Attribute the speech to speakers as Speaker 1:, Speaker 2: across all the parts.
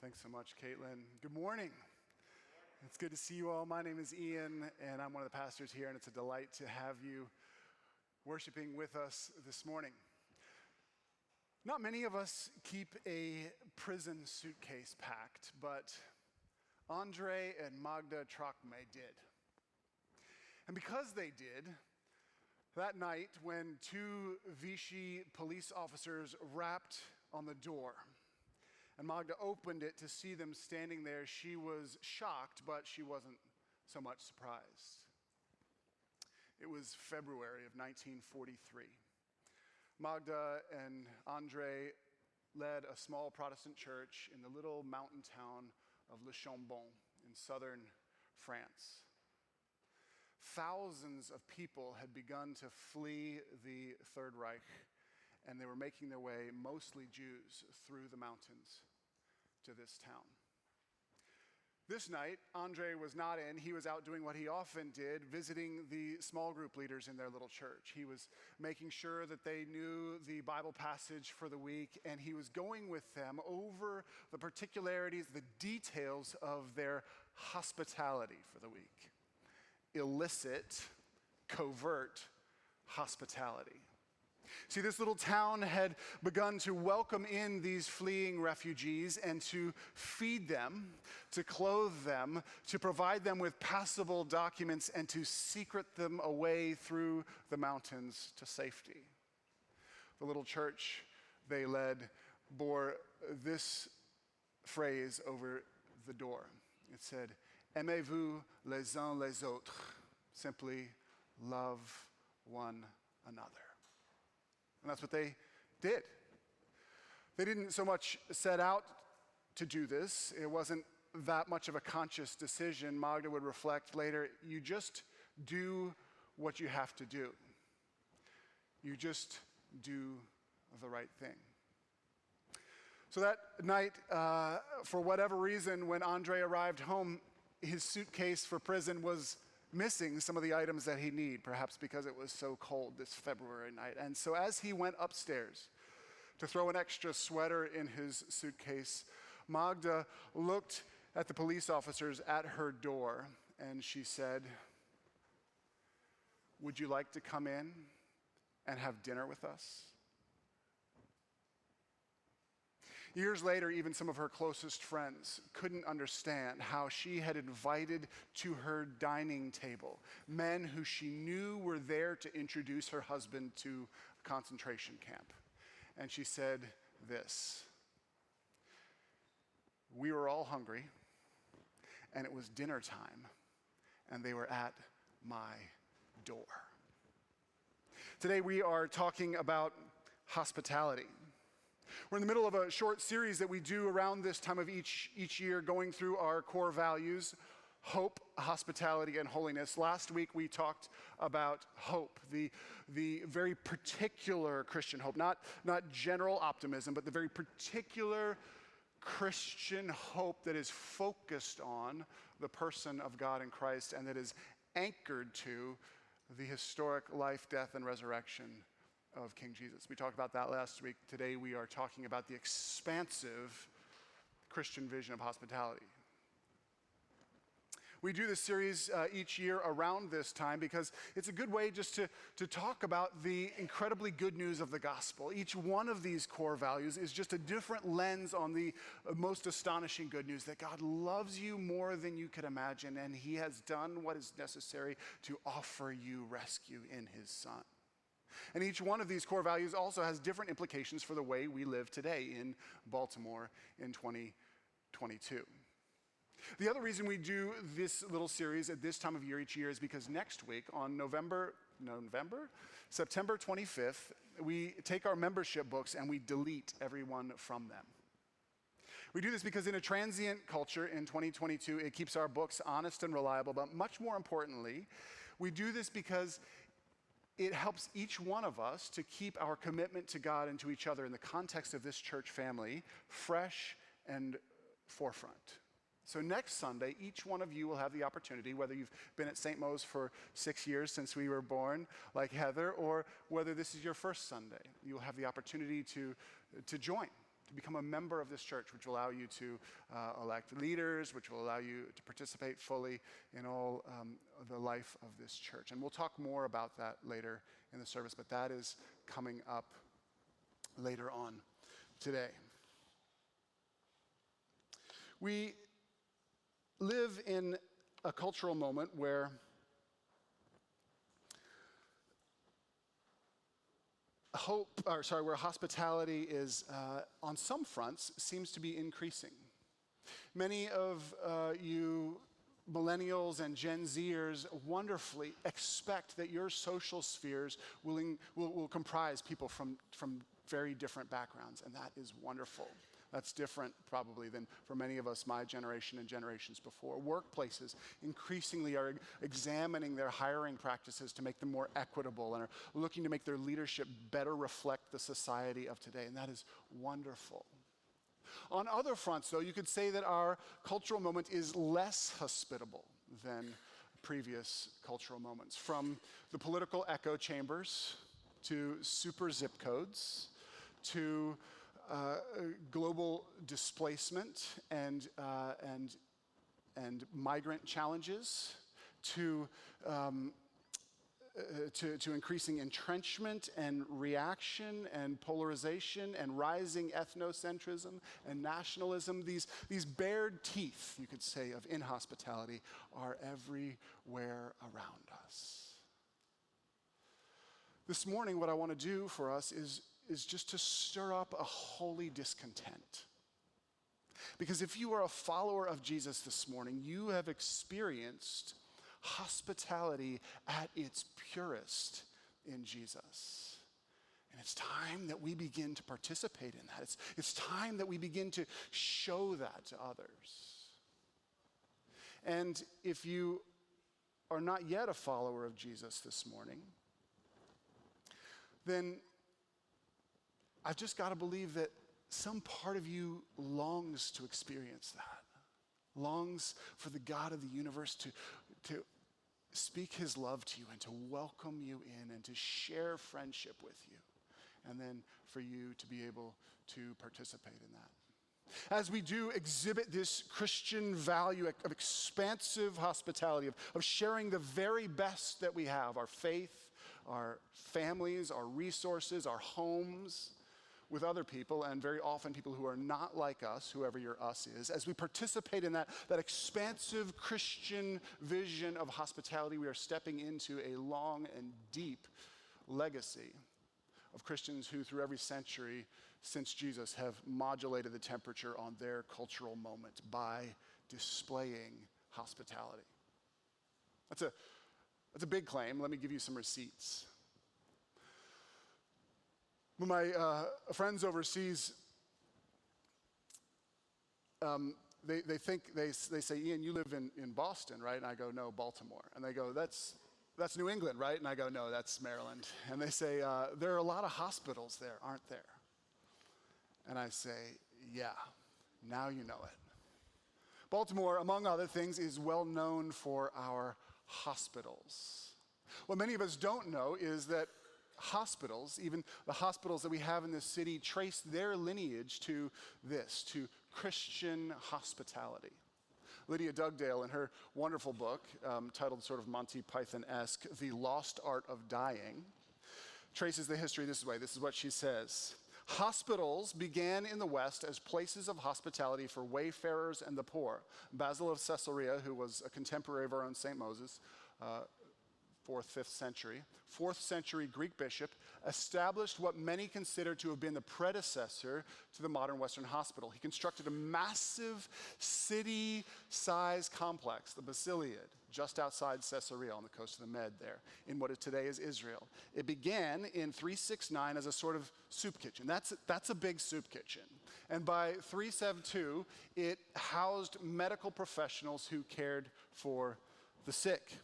Speaker 1: Thanks so much, Caitlin. Good morning. It's good to see you all. My name is Ian, and I'm one of the pastors here, and it's a delight to have you worshiping with us this morning. Not many of us keep a prison suitcase packed, but Andre and Magda Trachme did. And because they did, that night when two Vichy police officers rapped on the door, and Magda opened it to see them standing there, she was shocked, but she wasn't so much surprised. It was February of 1943. Magda and Andre led a small Protestant church in the little mountain town of Le Chambon in southern France. Thousands of people had begun to flee the Third Reich, and they were making their way, mostly Jews, through the mountains to this town. This night, Andre was not in. He was out doing what he often did, visiting the small group leaders in their little church. He was making sure that they knew the Bible passage for the week, and he was going with them over the particularities, the details of their hospitality for the week. Illicit, covert hospitality. See, this little town had begun to welcome in these fleeing refugees and to feed them, to clothe them, to provide them with passable documents, and to secret them away through the mountains to safety. The little church they led bore this phrase over the door. It said, "Aimez-vous les uns les autres," simply love one another. And that's what they did. They didn't so much set out to do this. It wasn't that much of a conscious decision. Magda would reflect later, you just do what you have to do. You just do the right thing. So that night, for whatever reason, when Andre arrived home, his suitcase for prison was missing some of the items that he needed, perhaps because it was so cold this February night. And so as he went upstairs to throw an extra sweater in his suitcase, Magda looked at the police officers at her door, and she said, "Would you like to come in and have dinner with us?" Years later, even some of her closest friends couldn't understand how she had invited to her dining table men who she knew were there to introduce her husband to a concentration camp. And she said this: "We were all hungry, and it was dinner time, and they were at my door." Today we are talking about hospitality. We're in the middle of a short series that we do around this time of each year, going through our core values: hope, hospitality, and holiness. Last week we talked about hope, the very particular Christian hope, not general optimism, but the very particular Christian hope that is focused on the person of God in Christ and that is anchored to the historic life, death, and resurrection of King Jesus. We talked about that last week. Today we are talking about the expansive Christian vision of hospitality. We do this series each year around this time because it's a good way just to talk about the incredibly good news of the gospel. Each one of these core values is just a different lens on the most astonishing good news that God loves you more than you could imagine, and he has done what is necessary to offer you rescue in his Son. And each one of these core values also has different implications for the way we live today in Baltimore in 2022. The other reason we do this little series at this time of year each year is because next week on September 25th, we take our membership books and we delete everyone from them. We do this because in a transient culture in 2022, it keeps our books honest and reliable, but much more importantly, we do this because it helps each one of us to keep our commitment to God and to each other in the context of this church family fresh and forefront. So next Sunday, each one of you will have the opportunity, whether you've been at St. Mo's for 6 years since we were born, like Heather, or whether this is your first Sunday, you'll have the opportunity to join to become a member of this church, which will allow you to elect leaders, which will allow you to participate fully in all the life of this church. And we'll talk more about that later in the service, but that is coming up later on today. We live in a cultural moment where where hospitality is, on some fronts, seems to be increasing. Many of you millennials and Gen Zers wonderfully expect that your social spheres will comprise people from very different backgrounds, and that is wonderful. That's different probably than for many of us, my generation and generations before. Workplaces increasingly are examining their hiring practices to make them more equitable and are looking to make their leadership better reflect the society of today, and that is wonderful. On other fronts, though, you could say that our cultural moment is less hospitable than previous cultural moments. From the political echo chambers to super zip codes to global displacement and migrant challenges to increasing entrenchment and reaction and polarization and rising ethnocentrism and nationalism. These bared teeth, you could say, of inhospitality are everywhere around us. This morning, what I want to do for us is just to stir up a holy discontent. Because if you are a follower of Jesus this morning, you have experienced hospitality at its purest in Jesus. And it's time that we begin to participate in that. It's time that we begin to show that to others. And if you are not yet a follower of Jesus this morning, then I've just got to believe that some part of you longs to experience that, longs for the God of the universe to speak his love to you and to welcome you in and to share friendship with you, and then for you to be able to participate in that. As we do exhibit this Christian value of expansive hospitality, of sharing the very best that we have, our faith, our families, our resources, our homes, with other people, and very often people who are not like us, whoever your us is. As we participate in that expansive Christian vision of hospitality, we are stepping into a long and deep legacy of Christians who, through every century since Jesus, have modulated the temperature on their cultural moment by displaying hospitality. That's a big claim. Let me give you some receipts. When my friends overseas, they say, Ian, you live in Boston, right? And I go, no, Baltimore. And they go, that's New England, right? And I go, no, that's Maryland. And they say, there are a lot of hospitals there, aren't there? And I say, yeah, now you know it. Baltimore, among other things, is well known for our hospitals. What many of us don't know is that hospitals, even the hospitals that we have in this city, trace their lineage to Christian hospitality. Lydia Dugdale, in her wonderful book, titled sort of Monty Python-esque, The Lost Art of Dying, traces the history this way. This is what she says. Hospitals began in the West as places of hospitality for wayfarers and the poor. Basil of Caesarea, who was a contemporary of our own St. Moses, 4th, 5th century Greek bishop, established what many consider to have been the predecessor to the modern Western hospital. He constructed a massive city-sized complex, the Basiliad, just outside Caesarea on the coast of the Med there, in what today is Israel. It began in 369 as a sort of soup kitchen. That's a big soup kitchen. And by 372, it housed medical professionals who cared for the sick.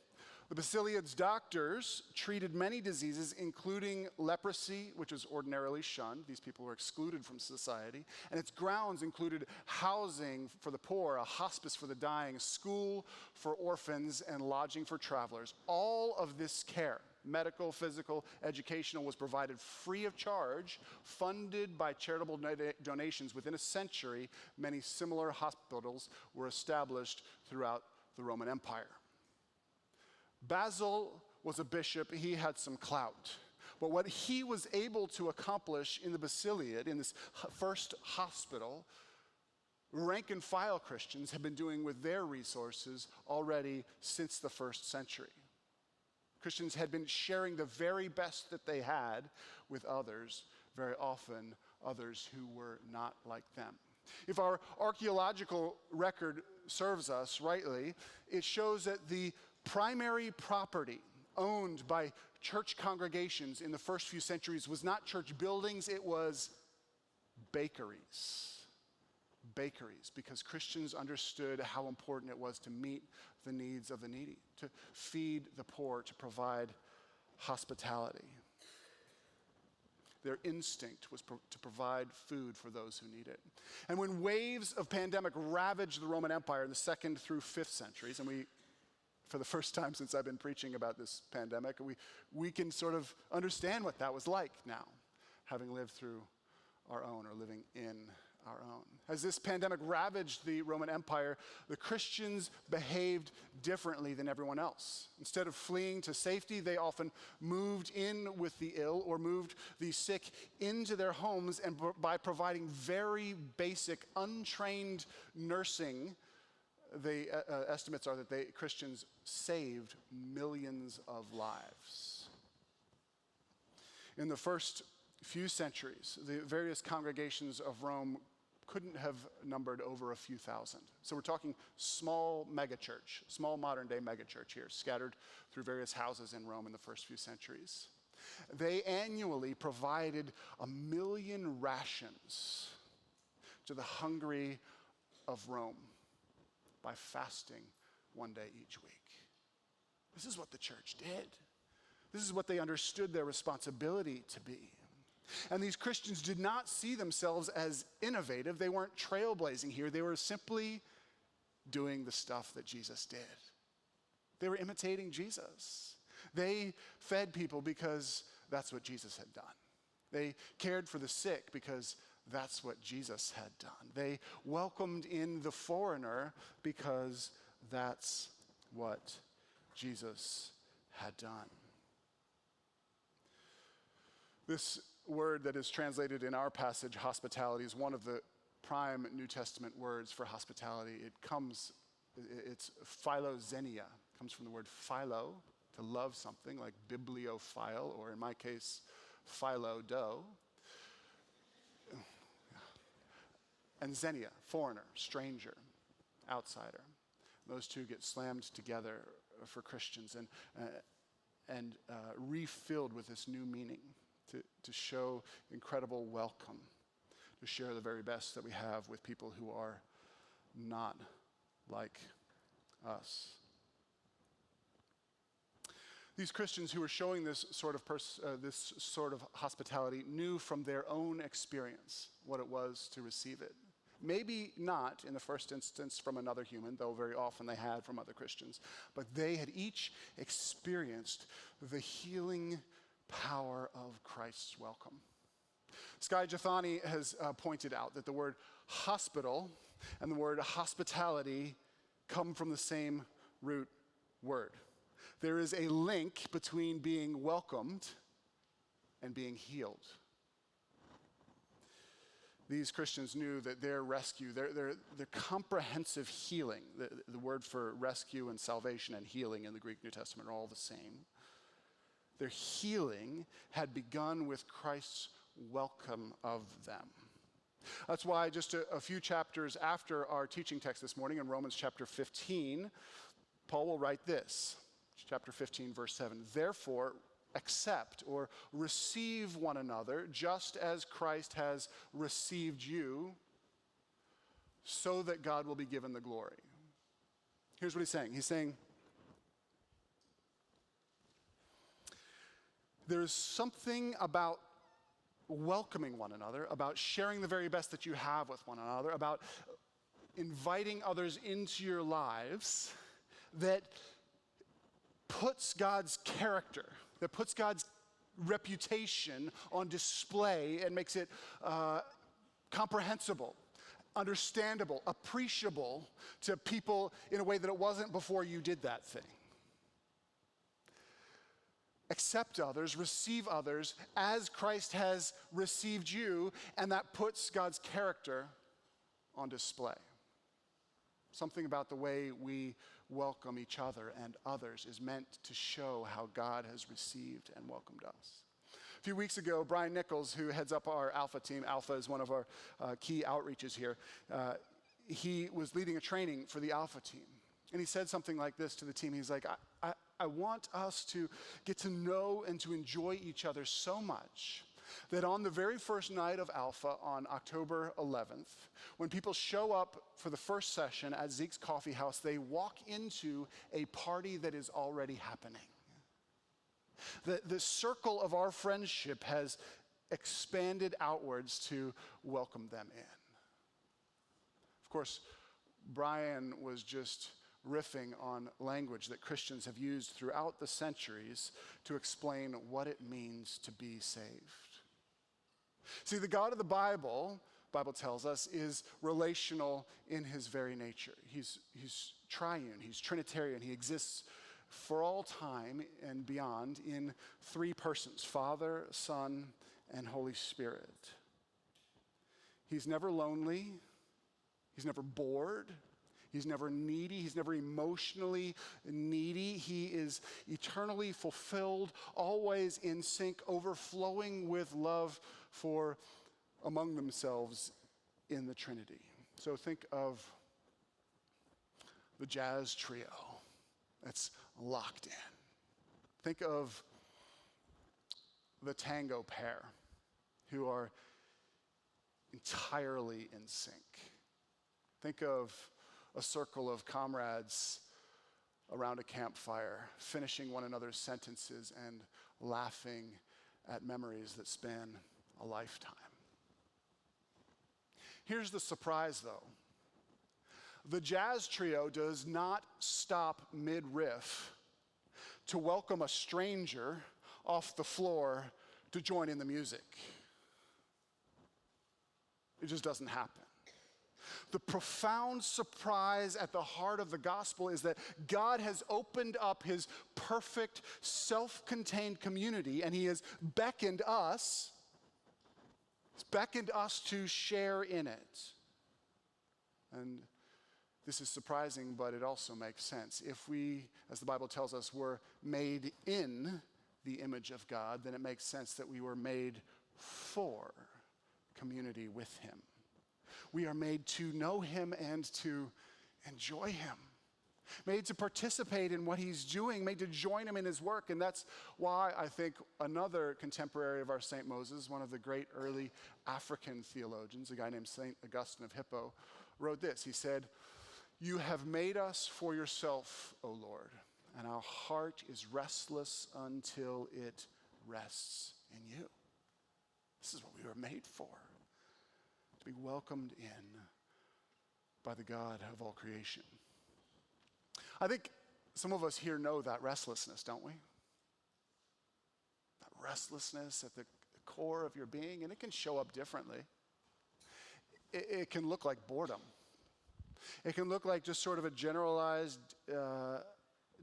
Speaker 1: The Basiliad's doctors treated many diseases, including leprosy, which was ordinarily shunned. These people were excluded from society. And its grounds included housing for the poor, a hospice for the dying, a school for orphans, and lodging for travelers. All of this care Medical, physical, educational was provided free of charge, funded by charitable donations. Within a century, many similar hospitals were established throughout the Roman Empire. Basil was a bishop. He had some clout. But what he was able to accomplish in the Basiliad, in this first hospital, rank and file Christians have been doing with their resources already since the first century. Christians had been sharing the very best that they had with others, very often others who were not like them. If our archaeological record serves us rightly, it shows that the primary property owned by church congregations in the first few centuries was not church buildings, it was bakeries. Bakeries, because Christians understood how important it was to meet the needs of the needy, to feed the poor, to provide hospitality. Their instinct was to provide food for those who need it. And when waves of pandemic ravaged the Roman Empire in the 2nd through 5th centuries, and we, for the first time since I've been preaching about this pandemic, we can sort of understand what that was like now, having lived through our own or living in our own. As this pandemic ravaged the Roman Empire, the Christians behaved differently than everyone else. Instead of fleeing to safety, they often moved in with the ill or moved the sick into their homes, and by providing very basic, untrained nursing, the estimates are that Christians saved millions of lives. In the first few centuries, the various congregations of Rome couldn't have numbered over a few thousand. So we're talking small megachurch, small modern day megachurch here, scattered through various houses in Rome in the first few centuries. They annually provided 1 million rations to the hungry of Rome by fasting one day each week. This is what the church did. This is what they understood their responsibility to be. And these Christians did not see themselves as innovative. They weren't trailblazing here. They were simply doing the stuff that Jesus did. They were imitating Jesus. They fed people because that's what Jesus had done. They cared for the sick because that's what Jesus had done. They welcomed in the foreigner because that's what Jesus had done. This word that is translated in our passage, hospitality, is one of the prime New Testament words for hospitality. It's philoxenia. It comes from the word philo, to love something, like bibliophile, or in my case, philodo. And xenia, foreigner, stranger, outsider. Those two get slammed together for Christians and refilled with this new meaning. To show incredible welcome, to share the very best that we have with people who are not like us. These Christians who were showing this sort of hospitality knew from their own experience what it was to receive it. Maybe not in the first instance from another human, though very often they had from other Christians, but they had each experienced the healing power of Christ's welcome. Skye Jethani has pointed out that the word hospital and the word hospitality come from the same root word. There is a link between being welcomed and being healed. These Christians knew that their rescue, their comprehensive healing, the word for rescue and salvation and healing in the Greek New Testament are all the same. Their healing had begun with Christ's welcome of them. That's why just a few chapters after our teaching text this morning in Romans chapter 15, Paul will write this, chapter 15, verse 7. Therefore, accept or receive one another just as Christ has received you, so that God will be given the glory. Here's what he's saying. He's saying, there's something about welcoming one another, about sharing the very best that you have with one another, about inviting others into your lives that puts God's character, that puts God's reputation on display and makes it comprehensible, understandable, appreciable to people in a way that it wasn't before you did that thing. Accept others, receive others as Christ has received you, and that puts God's character on display. Something about the way we welcome each other and others is meant to show how God has received and welcomed us. A few weeks ago, Brian Nichols, who heads up our Alpha team, Alpha is one of our key outreaches here, he was leading a training for the Alpha team. And he said something like this to the team. He's like, I want us to get to know and to enjoy each other so much that on the very first night of Alpha on October 11th, when people show up for the first session at Zeke's Coffee House, they walk into a party that is already happening. The circle of our friendship has expanded outwards to welcome them in. Of course, Brian was just riffing on language that Christians have used throughout the centuries to explain what it means to be saved. See, the God of the Bible tells us, is relational in his very nature. He's triune, he's Trinitarian, he exists for all time and beyond in three persons, Father, Son, and Holy Spirit. He's never lonely, he's never bored, he's never needy, he's never emotionally needy. He is eternally fulfilled, always in sync, overflowing with love for among themselves in the Trinity. So think of the jazz trio that's locked in. Think of the tango pair who are entirely in sync. Think of a circle of comrades around a campfire, finishing one another's sentences and laughing at memories that span a lifetime. Here's the surprise, though. The jazz trio does not stop mid-riff to welcome a stranger off the floor to join in the music. It just doesn't happen. The profound surprise at the heart of the gospel is that God has opened up his perfect, self-contained community, and he has beckoned us to share in it. And this is surprising, but it also makes sense. If we, as the Bible tells us, were made in the image of God, then it makes sense that we were made for community with him. We are made to know him and to enjoy him. Made to participate in what he's doing, made to join him in his work. And that's why I think another contemporary of our St. Moses, one of the great early African theologians, a guy named St. Augustine of Hippo, wrote this. He said, "You have made us for yourself, O Lord, and our heart is restless until it rests in you." This is what we were made for, to be welcomed in by the God of all creation. I think some of us here know that restlessness, don't we? That restlessness at the core of your being, and it can show up differently. It can look like boredom. It can look like just sort of a generalized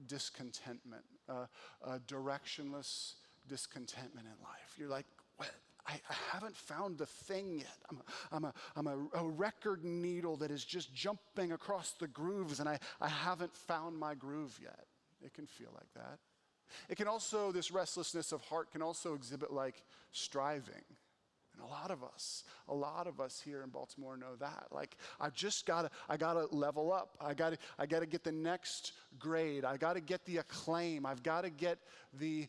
Speaker 1: discontentment, a directionless discontentment in life. You're like, what? I haven't found the thing yet. I'm a record needle that is just jumping across the grooves, and I haven't found my groove yet. It can feel like that. It can also, this restlessness of heart can also exhibit like striving. And a lot of us here in Baltimore know that. Like, I gotta level up. I gotta get the next grade. I gotta get the acclaim. I've gotta get the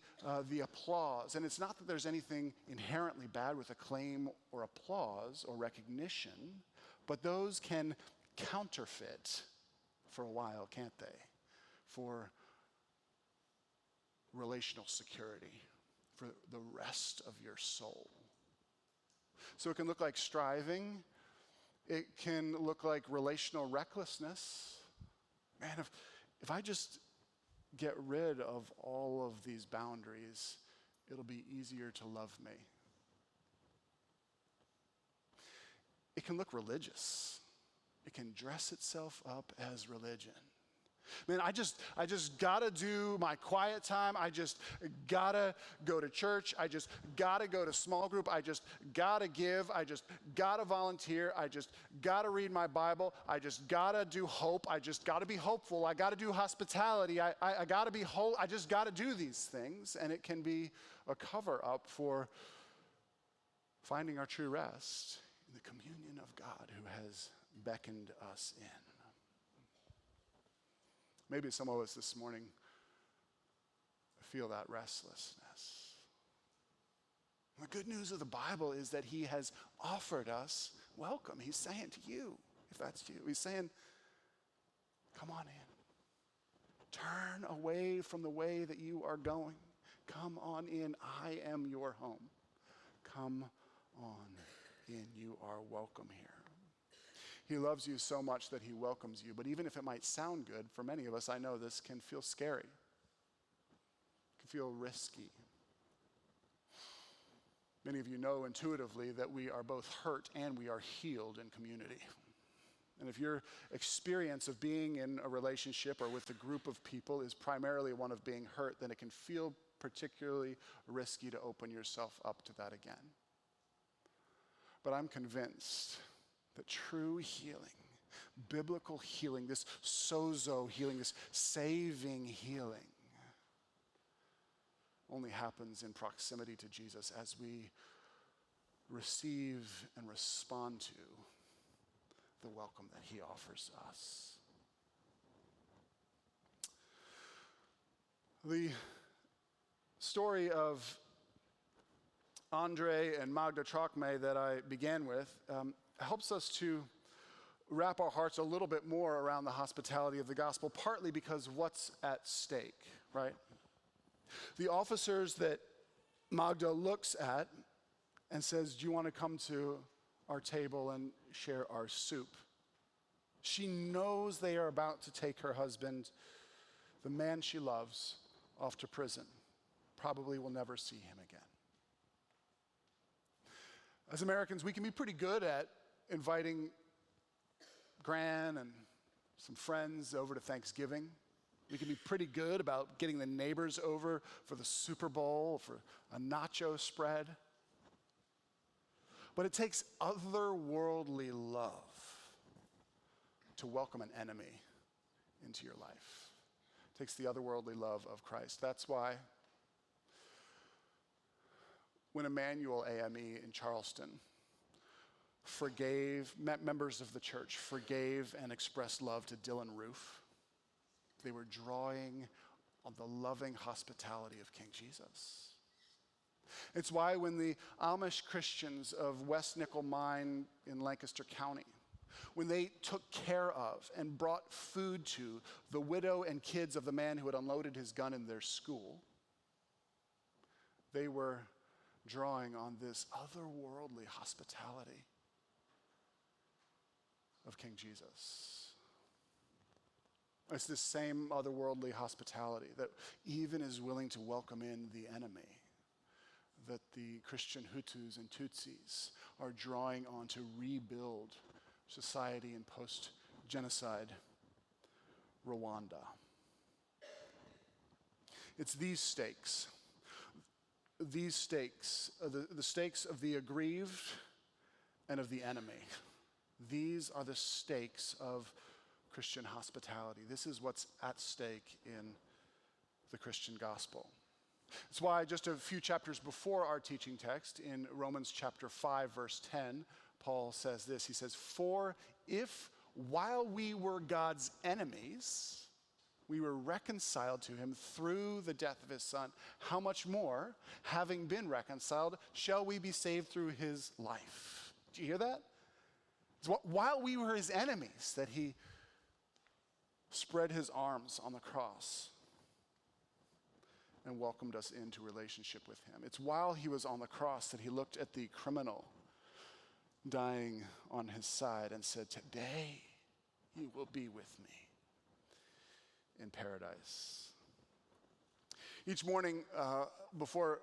Speaker 1: applause. And it's not that there's anything inherently bad with acclaim or applause or recognition, but those can counterfeit for a while, can't they? For relational security, for the rest of your soul. So it can look like striving. It can look like relational recklessness. Man, if I just get rid of all of these boundaries, it'll be easier to love me. It can look religious. It can dress itself up as religion. Man, I just gotta do my quiet time. I just gotta go to church. I just gotta go to small group. I just gotta give. I just gotta volunteer. I just gotta read my Bible. I just gotta do hope. I just gotta be hopeful. I gotta do hospitality. I gotta be whole. I just gotta do these things. And it can be a cover up for finding our true rest in the communion of God who has beckoned us in. Maybe some of us this morning feel that restlessness. The good news of the Bible is that he has offered us welcome. He's saying to you, if that's you, he's saying, come on in. Turn away from the way that you are going. Come on in. I am your home. Come on in. You are welcome here. He loves you so much that he welcomes you. But even if it might sound good, for many of us, I know this can feel scary. It can feel risky. Many of you know intuitively that we are both hurt and we are healed in community. And if your experience of being in a relationship or with a group of people is primarily one of being hurt, then it can feel particularly risky to open yourself up to that again. But I'm convinced that true healing, biblical healing, this sozo healing, this saving healing, only happens in proximity to Jesus as we receive and respond to the welcome that he offers us. The story of Andre and Magda Trokme that I began with helps us to wrap our hearts a little bit more around the hospitality of the gospel, partly because what's at stake, right? The officers that Magda looks at and says, do you want to come to our table and share our soup? She knows they are about to take her husband, the man she loves, off to prison. Probably will never see him again. As Americans, we can be pretty good at inviting Gran and some friends over to Thanksgiving. We can be pretty good about getting the neighbors over for the Super Bowl, for a nacho spread. But it takes otherworldly love to welcome an enemy into your life. It takes the otherworldly love of Christ. That's why when Emmanuel AME in Charleston members of the church forgave and expressed love to Dylan Roof, they were drawing on the loving hospitality of King Jesus. It's why when the Amish Christians of West Nickel Mine in Lancaster County, when they took care of and brought food to the widow and kids of the man who had unloaded his gun in their school, they were drawing on this otherworldly hospitality of King Jesus. It's this same otherworldly hospitality that even is willing to welcome in the enemy that the Christian Hutus and Tutsis are drawing on to rebuild society in post-genocide Rwanda. It's these stakes, the stakes of the aggrieved and of the enemy. These are the stakes of Christian hospitality. This is what's at stake in the Christian gospel. That's why just a few chapters before our teaching text, in Romans chapter 5, verse 10, Paul says this. He says, "For if while we were God's enemies, we were reconciled to him through the death of his son, how much more, having been reconciled, shall we be saved through his life?" Do you hear that? It's while we were his enemies that he spread his arms on the cross and welcomed us into relationship with him. It's while he was on the cross that he looked at the criminal dying on his side and said, "Today you will be with me in paradise." Each morning before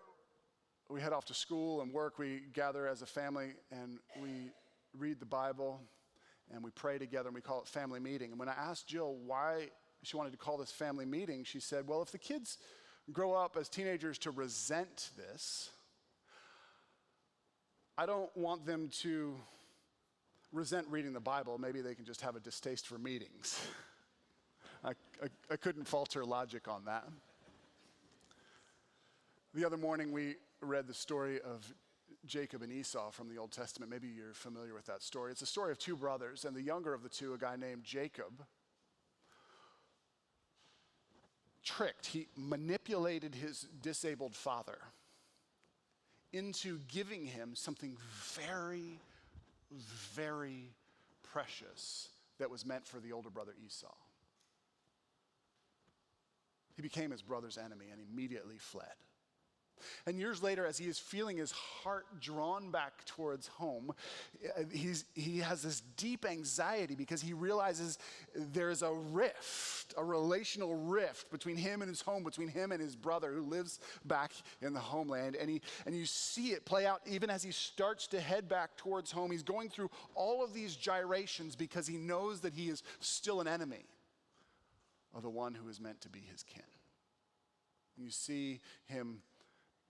Speaker 1: we head off to school and work, we gather as a family and we read the Bible and we pray together and we call it family meeting. And when I asked Jill why she wanted to call this family meeting, she said, well, if the kids grow up as teenagers to resent this, I don't want them to resent reading the Bible. Maybe they can just have a distaste for meetings. I couldn't fault her logic on that. The other morning we read the story of Jacob and Esau from the Old Testament. Maybe you're familiar with that story. It's a story of two brothers, and the younger of the two, a guy named Jacob, he manipulated his disabled father into giving him something very, very precious that was meant for the older brother Esau. He became his brother's enemy and immediately fled. And years later, as he is feeling his heart drawn back towards home, he has this deep anxiety because he realizes there's a rift, a relational rift between him and his home, between him and his brother who lives back in the homeland. And you see it play out even as he starts to head back towards home. He's going through all of these gyrations because he knows that he is still an enemy of the one who is meant to be his kin. You see him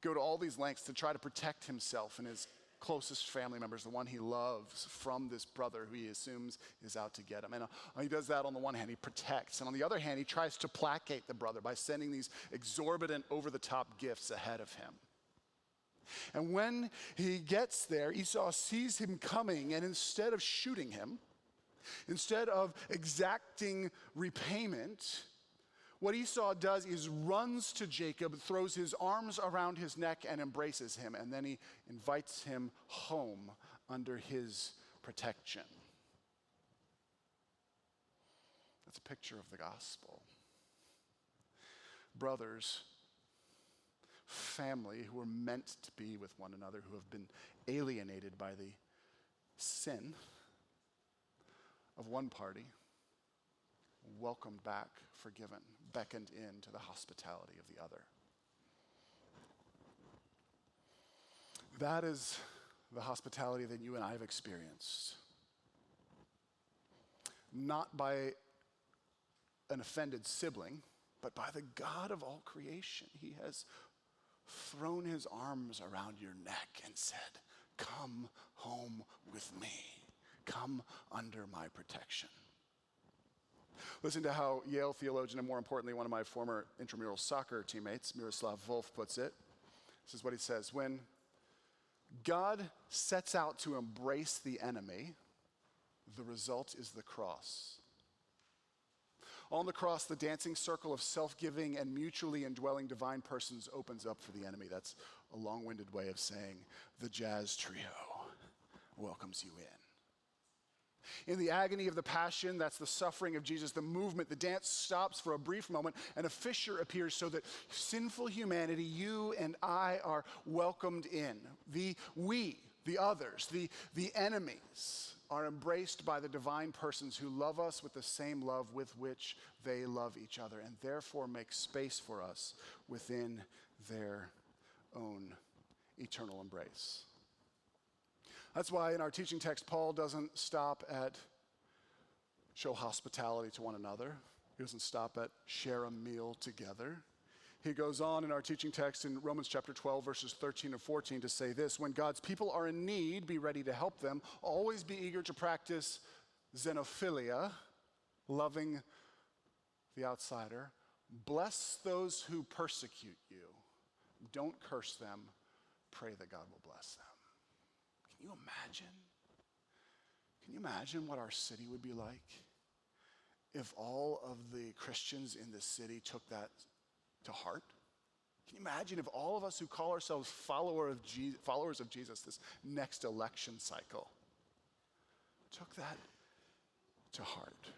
Speaker 1: go to all these lengths to try to protect himself and his closest family members, the one he loves, from this brother who he assumes is out to get him. And he does that on the one hand, he protects. And on the other hand, he tries to placate the brother by sending these exorbitant, over-the-top gifts ahead of him. And when he gets there, Esau sees him coming, and instead of shooting him, instead of exacting repayment, what Esau does is runs to Jacob, throws his arms around his neck and embraces him, and then he invites him home under his protection. That's a picture of the gospel. Brothers, family who are meant to be with one another, who have been alienated by the sin of one party, welcomed back, forgiven, beckoned into the hospitality of the other. That is the hospitality that you and I have experienced. Not by an offended sibling, but by the God of all creation. He has thrown his arms around your neck and said, come home with me. Come under my protection. Listen to how Yale theologian and, more importantly, one of my former intramural soccer teammates, Miroslav Volf, puts it. This is what he says: when God sets out to embrace the enemy, the result is the cross. On the cross, the dancing circle of self-giving and mutually indwelling divine persons opens up for the enemy. That's a long-winded way of saying the jazz trio welcomes you in. In the agony of the passion, that's the suffering of Jesus, the movement, the dance stops for a brief moment, and a fissure appears so that sinful humanity, you and I, are welcomed in. The others, the enemies, are embraced by the divine persons who love us with the same love with which they love each other, and therefore make space for us within their own eternal embrace. That's why in our teaching text, Paul doesn't stop at show hospitality to one another. He doesn't stop at share a meal together. He goes on in our teaching text in Romans chapter 12, verses 13 and 14 to say this: when God's people are in need, be ready to help them. Always be eager to practice xenophilia, loving the outsider. Bless those who persecute you. Don't curse them. Pray that God will bless them. Can you imagine? Can you imagine what our city would be like if all of the Christians in this city took that to heart? Can you imagine if all of us who call ourselves followers of Jesus this next election cycle took that to heart?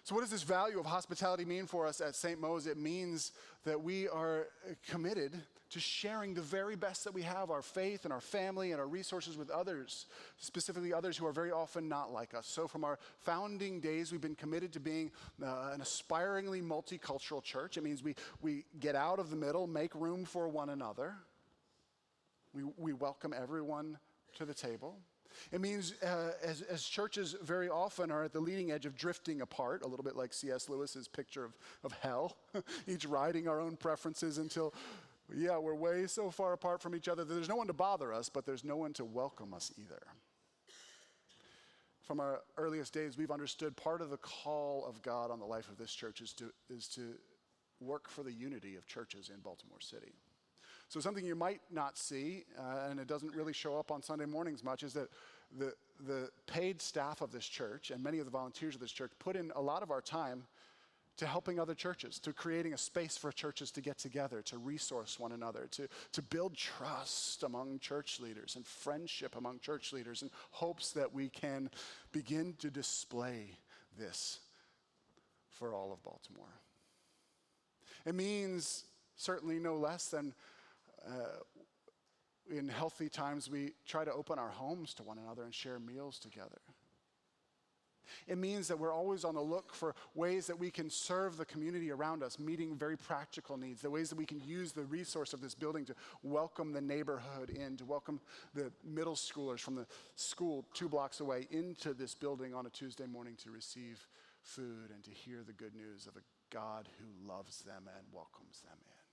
Speaker 1: So what does this value of hospitality mean for us at St. Mo's? It means that we are committed to sharing the very best that we have, our faith and our family and our resources with others, specifically others who are very often not like us. So from our founding days, we've been committed to being an aspiringly multicultural church. It means we get out of the middle, make room for one another. We welcome everyone to the table. It means as churches very often are at the leading edge of drifting apart, a little bit like C.S. Lewis's picture of hell, each riding our own preferences until, we're way so far apart from each other that there's no one to bother us, but there's no one to welcome us either. From our earliest days, we've understood part of the call of God on the life of this church is to work for the unity of churches in Baltimore City. So something you might not see, and it doesn't really show up on Sunday mornings much, is that the paid staff of this church and many of the volunteers of this church put in a lot of our time to helping other churches, to creating a space for churches to get together, to resource one another, to build trust among church leaders and friendship among church leaders in hopes that we can begin to display this for all of Baltimore. It means certainly no less than in healthy times, we try to open our homes to one another and share meals together. It means that we're always on the look for ways that we can serve the community around us, meeting very practical needs, the ways that we can use the resource of this building to welcome the neighborhood in, to welcome the middle schoolers from the school 2 blocks away into this building on a Tuesday morning to receive food and to hear the good news of a God who loves them and welcomes them in.